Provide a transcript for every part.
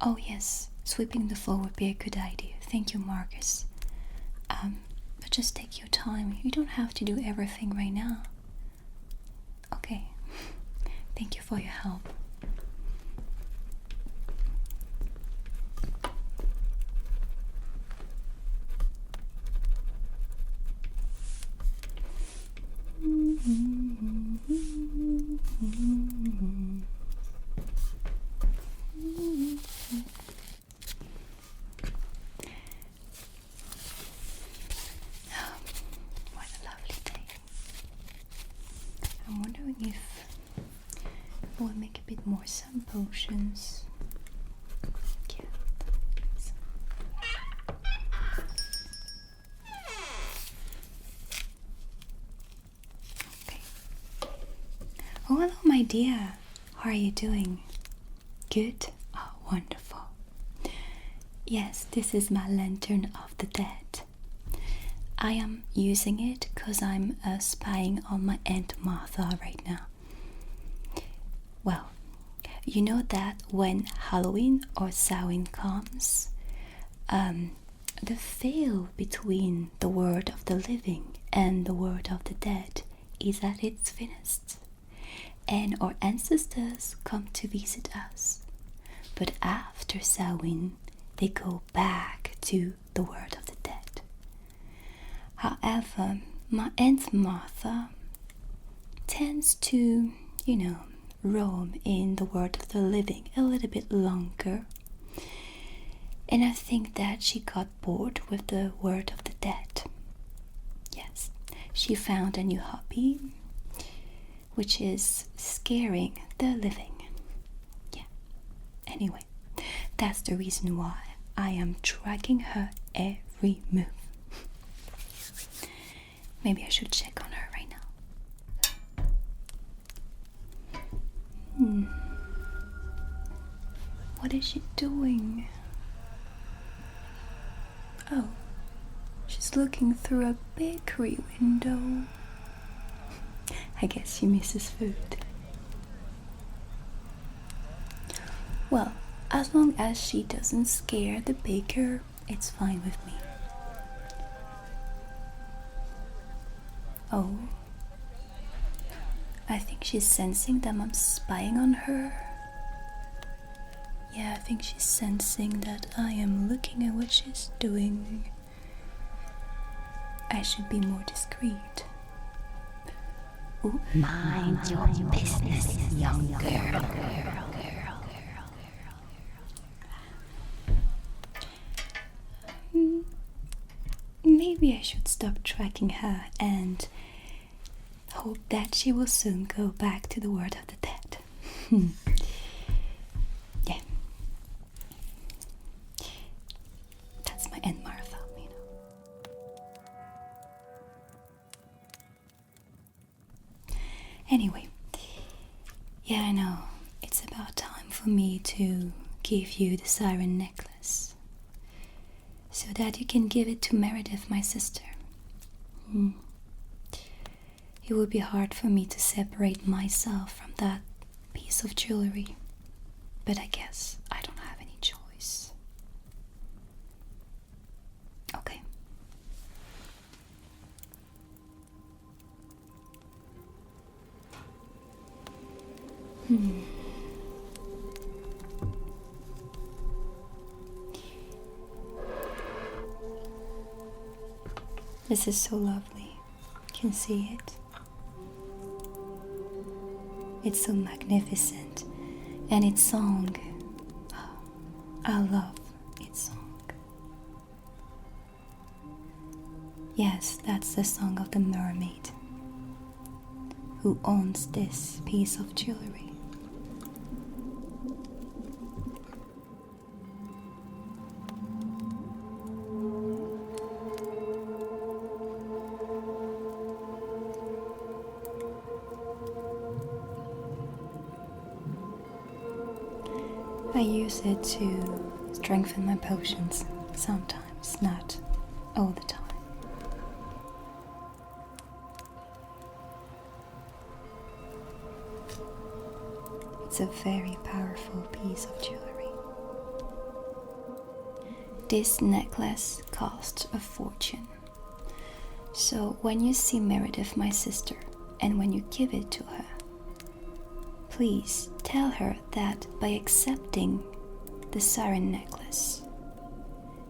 Oh yes, sweeping the floor would be a good idea. Thank you, Marcus. But just take your time. You don't have to do everything right now. Okay. Thank you for your help. What a lovely day. I'm wondering if we'll make a bit more sun potions. Yeah. Okay. Oh, hello, my dear. How are you doing? Good? Oh, wonderful. Yes, this is my lantern of the dead. I am using it because I'm spying on my Aunt Martha right now. Well, you know that when Halloween or Samhain comes, the veil between the world of the living and the world of the dead is at its thinnest, and our ancestors come to visit us. But after Samhain, they go back to the world of the dead. However, my Aunt Martha tends to, roam in the world of the living a little bit longer. And I think that she got bored with the world of the dead. Yes, she found a new hobby, which is scaring the living. Yeah. Anyway, that's the reason why I am tracking her every move. Maybe I should check on her right now. What is she doing? Oh, she's looking through a bakery window. I guess she misses food. Well, as long as she doesn't scare the baker, it's fine with me. Oh, I think she's sensing that I'm spying on her. Yeah, I think she's sensing that I am looking at what she's doing. I should be more discreet. Ooh. Mind your business, young girl. Maybe I should stop tracking her and hope that she will soon go back to the world of the dead. Yeah. That's my Aunt Martha, Anyway, yeah, I know. It's about time for me to give you the Siren Necklace, so that you can give it to Meredith, my sister. It would be hard for me to separate myself from that piece of jewelry, but I guess I don't have any choice. Okay. This is so lovely. You can see it. It's so magnificent. And its song, I love its song. Yes, that's the song of the mermaid who owns this piece of jewelry. I use it to strengthen my potions sometimes, not all the time. It's a very powerful piece of jewelry. This necklace cost a fortune. So when you see Meredith, my sister, and when you give it to her, please tell her that by accepting the Siren Necklace,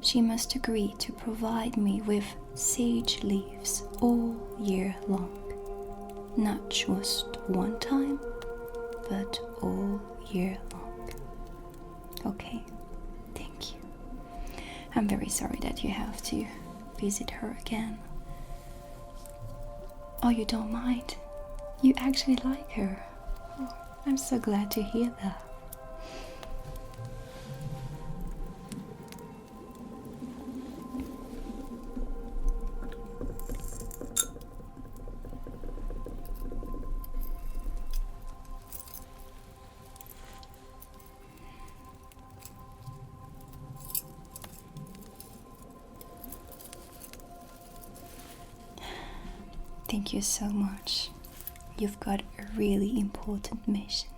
she must agree to provide me with sage leaves all year long. Not just one time, but all year long. Okay, thank you. I'm very sorry that you have to visit her again. Oh, you don't mind? You actually like her. Oh, I'm so glad to hear that. Thank you so much. You've got a really important mission.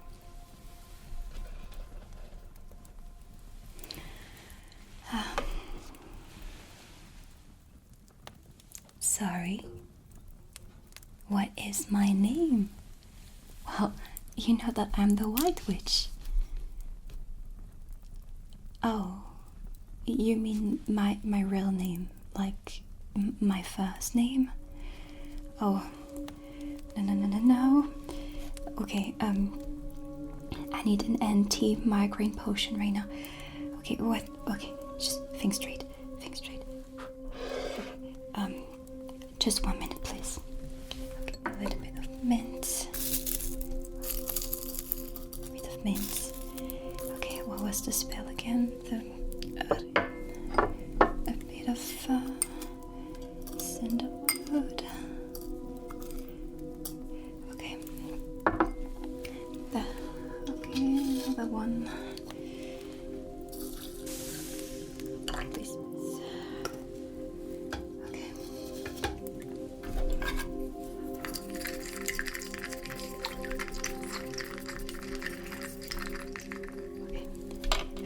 Sorry. What is my name? Well, you know that I'm the White Witch. Oh, you mean my real name, like my first name? Oh, no. Okay, I need an anti-migraine potion right now. Okay, what? Okay, just think straight. Okay, just 1 minute, please. Okay, a little bit of mint. Okay, what was the spell again? A bit of sandalwood. Okay, another one. Please. Okay.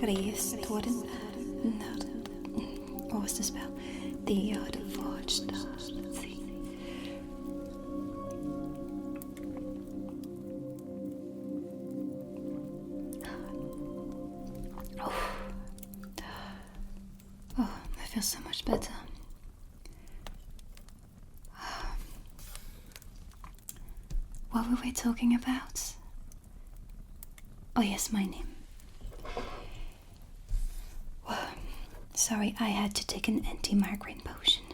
Registerorden. What was the spell? The forged thing. Oh, I feel so much better. What were we talking about? Oh yes, my name. Sorry, I had to take an anti-migraine potion.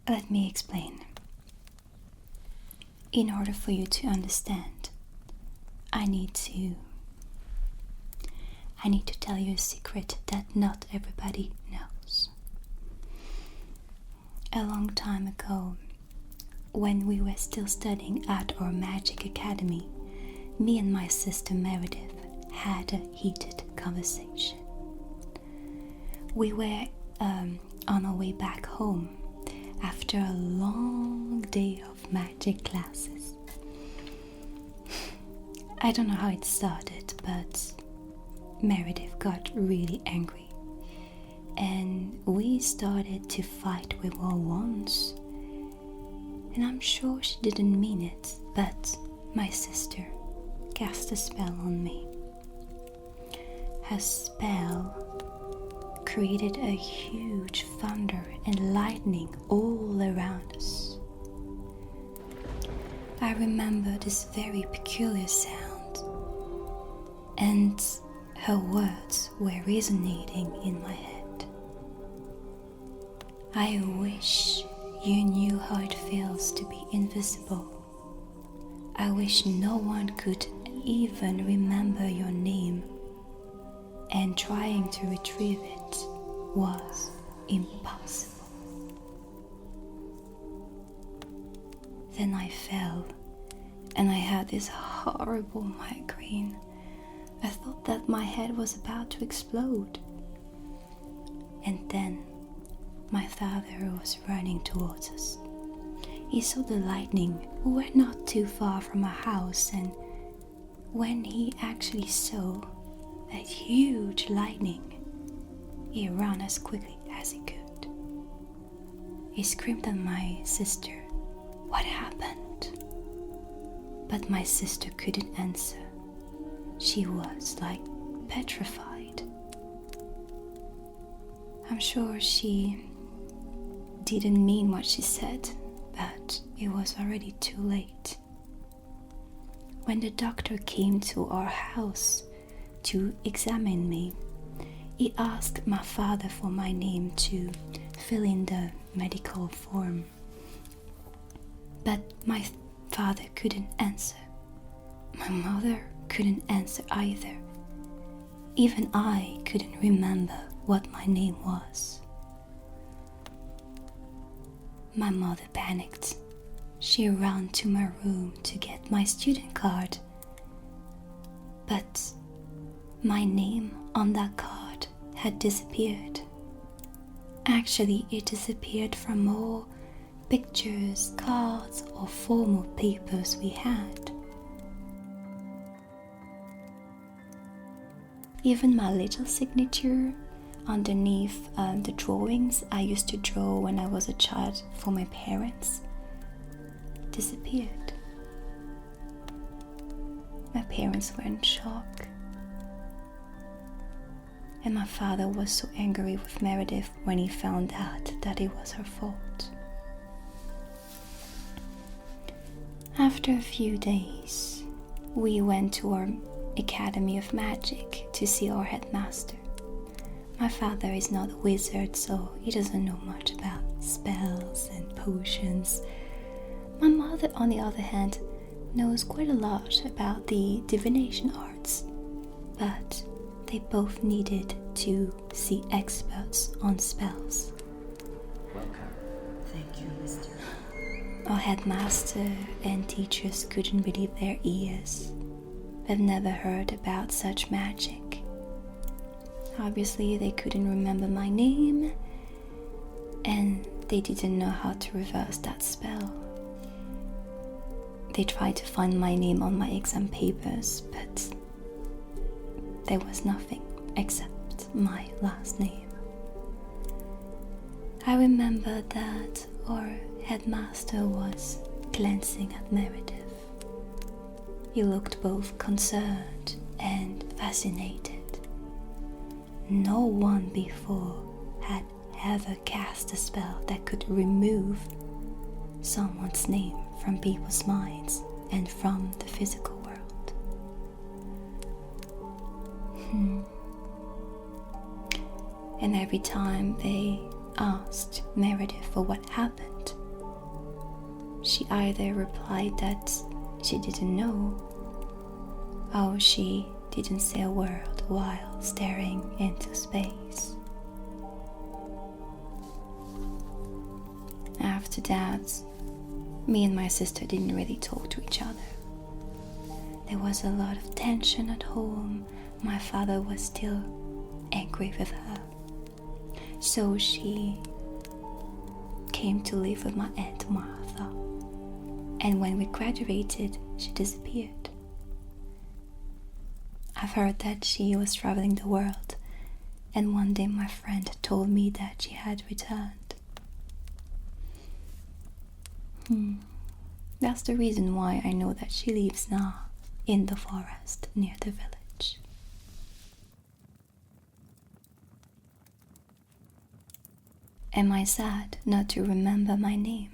Let me explain. In order for you to understand, I need to tell you a secret that not everybody knows. A long time ago, when we were still studying at our magic academy, me and my sister Meredith had a heated conversation. We were on our way back home after a long day of magic classes. I don't know how it started, but Meredith got really angry and we started to fight with our wands. And I'm sure she didn't mean it, but my sister cast a spell on me. Her spell created a huge thunder and lightning all around us. I remember this very peculiar sound, and her words were resonating in my head. I wish you knew how it feels to be invisible. I wish no one could even remember your name, and trying to retrieve it was impossible. Then I fell, and I had this horrible migraine. I thought that my head was about to explode. And then my father was running towards us. He saw the lightning. We were not too far from our house, and when he actually saw that huge lightning, he ran as quickly as he could. He screamed at my sister, "What happened?" But my sister couldn't answer. She was like petrified. I'm sure she didn't mean what she said, but it was already too late. When the doctor came to our house to examine me, he asked my father for my name to fill in the medical form. But my father couldn't answer. My mother couldn't answer either. Even I couldn't remember what my name was. My mother panicked. She ran to my room to get my student card. But my name on that card had disappeared. Actually, it disappeared from all pictures, cards, or formal papers we had. Even my little signature underneath the drawings I used to draw when I was a child for my parents disappeared. My parents were in shock. And my father was so angry with Meredith when he found out that it was her fault. After a few days, we went to our Academy of Magic to see our headmaster. My father is not a wizard, so he doesn't know much about spells and potions. My mother, on the other hand, knows quite a lot about the divination arts, but they both needed to see experts on spells. Welcome. Thank you, Mr. Our headmaster and teachers couldn't believe their ears. They've never heard about such magic. Obviously, they couldn't remember my name, and they didn't know how to reverse that spell. They tried to find my name on my exam papers, but there was nothing except my last name. I remember that our headmaster was glancing at Meredith. He looked both concerned and fascinated. No one before had ever cast a spell that could remove someone's name from people's minds and from the physical world. And every time they asked Meredith for what happened, she either replied that she didn't know, or she didn't say a word while staring into space. After that, me and my sister didn't really talk to each other. There was a lot of tension at home. My father was still angry with her. So she came to live with my Aunt Martha. And when we graduated, she disappeared. I've heard that she was traveling the world, and one day my friend told me that she had returned. That's the reason why I know that she lives now in the forest near the village. Am I sad not to remember my name?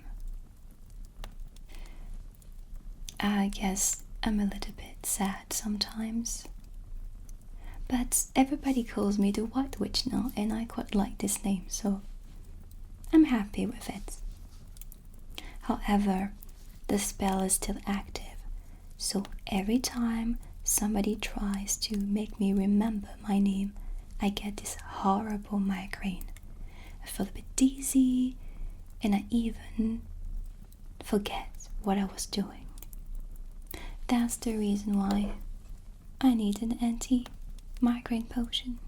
I guess I'm a little bit sad sometimes. But everybody calls me the White Witch now, and I quite like this name, so I'm happy with it. However, the spell is still active, so every time somebody tries to make me remember my name, I get this horrible migraine. I feel a bit dizzy, and I even forget what I was doing. That's the reason why I need an anti-migraine potion.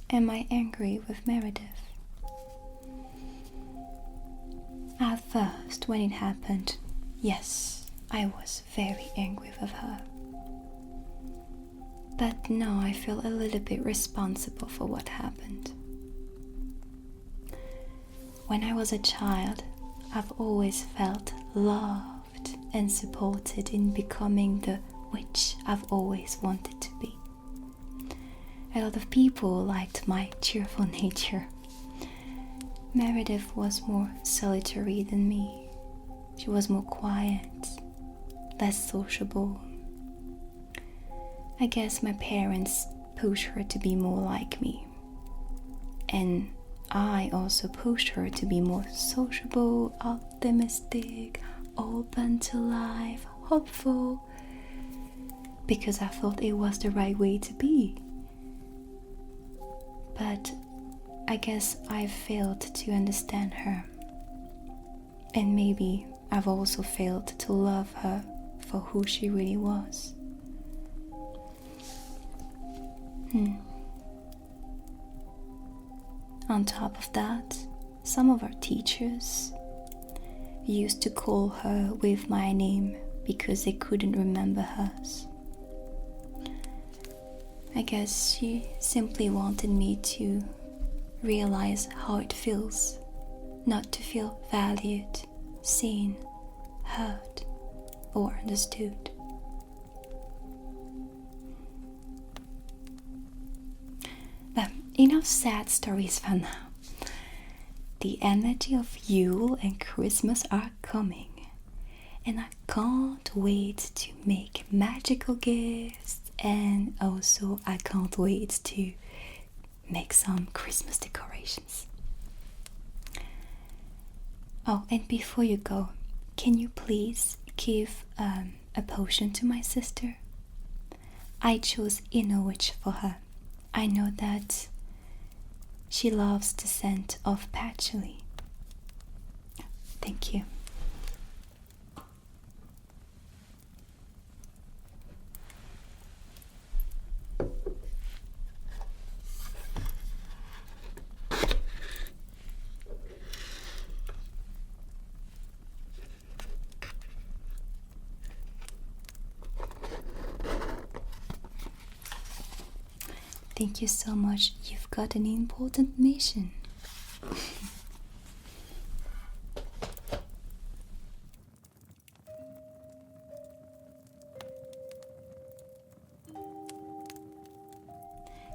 Am I angry with Meredith? At first, when it happened, yes, I was very angry with her. But no, I feel a little bit responsible for what happened. When I was a child, I've always felt loved and supported in becoming the witch I've always wanted to be. A lot of people liked my cheerful nature. Meredith was more solitary than me. She was more quiet, less sociable. I guess my parents pushed her to be more like me. And I also pushed her to be more sociable, optimistic, open to life, hopeful, because I thought it was the right way to be. But I guess I failed to understand her. And maybe I've also failed to love her for who she really was. On top of that, some of our teachers used to call her with my name because they couldn't remember hers. I guess she simply wanted me to realize how it feels not to feel valued, seen, heard, or understood. But enough sad stories for now. The energy of Yule and Christmas are coming, and I can't wait to make magical gifts, and also I can't wait to make some Christmas decorations. Oh, and before you go, can you please give a potion to my sister? I chose Inner Witch for her. I know that she loves the scent of patchouli. Thank you. Thank you so much. You've got an important mission.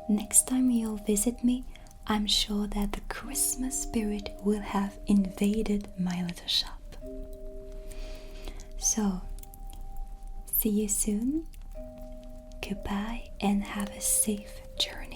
Next time you'll visit me, I'm sure that the Christmas spirit will have invaded my little shop. So, see you soon. Goodbye and have a safe journey.